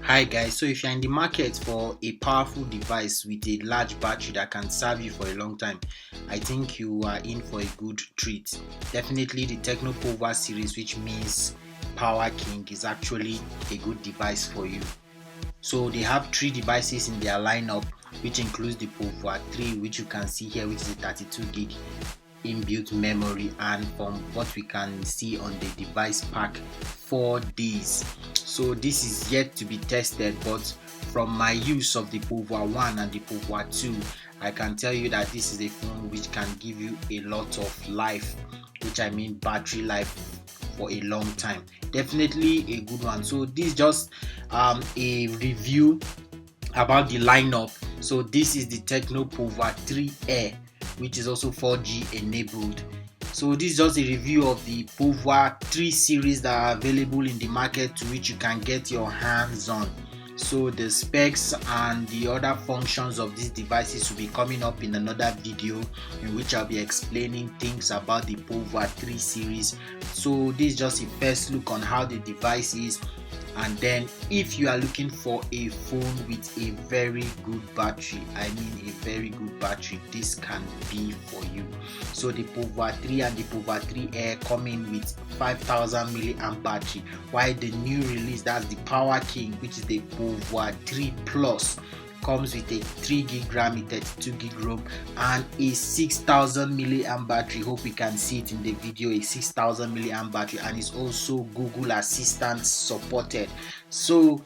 Hi guys, so if you're in the market for a powerful device with a large battery that can serve you for a long time, I think you are in for a good treat. Definitely the Tecno Pouvoir series, which means Power King, is actually a good device for you. So they have three devices in their lineup, which includes the Pouvoir 3, which you can see here, which is a 32 gig inbuilt memory, and from what we can see on the device pack, 4 days. So this is yet to be tested, but from my use of the Pouvoir 1 and the Pouvoir 2, I can tell you that this is a phone which can give you a lot of life, which I mean battery life, for a long time. Definitely a good one. So this is just a review about the lineup. So this is the Tecno Pouvoir 3 Air, which is also 4G enabled. So this is just a review of the Pouvoir 3 series that are available in the market, to which you can get your hands on. So the specs and the other functions of these devices will be coming up in another video, in which I'll be explaining things about the Pouvoir 3 series. So this is just a first look on how the device is, and then if you are looking for a phone with a very good battery, I mean a very good battery, this can be for you. So the Pouvoir 3 and the Pouvoir 3 Air come in with 5000 mAh battery, while the new release, that's the Power King, which is the Pouvoir 3 Plus, comes with a 3 gig RAM, a 32 gig ROM, and a 6000 mAh battery. Hope you can see it in the video, a 6000 mAh battery, and it's also Google Assistant supported. So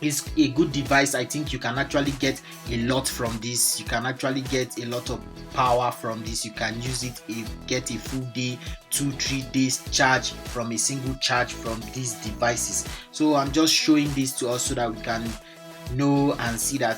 it's a good device. I think you can actually get a lot from this. You can actually get a lot of power from this. You can use it, get a full day, 2-3 days charge from a single charge from these devices. So I'm just showing this to us so that we can know and see that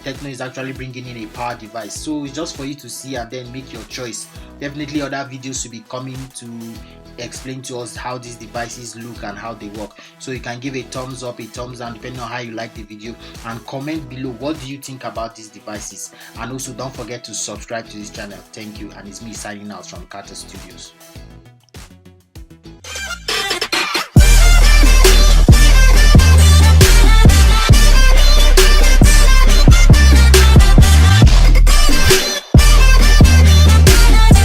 Tecno is actually bringing in a power device. So it's just for you to see and then make your choice. Definitely other videos will be coming to explain to us how these devices look and how they work. So you can give a thumbs up, a thumbs down, depending on how you like the video, and comment below what do you think about these devices. And also don't forget to subscribe to this channel. Thank you, and it's me signing out from Katha Studios.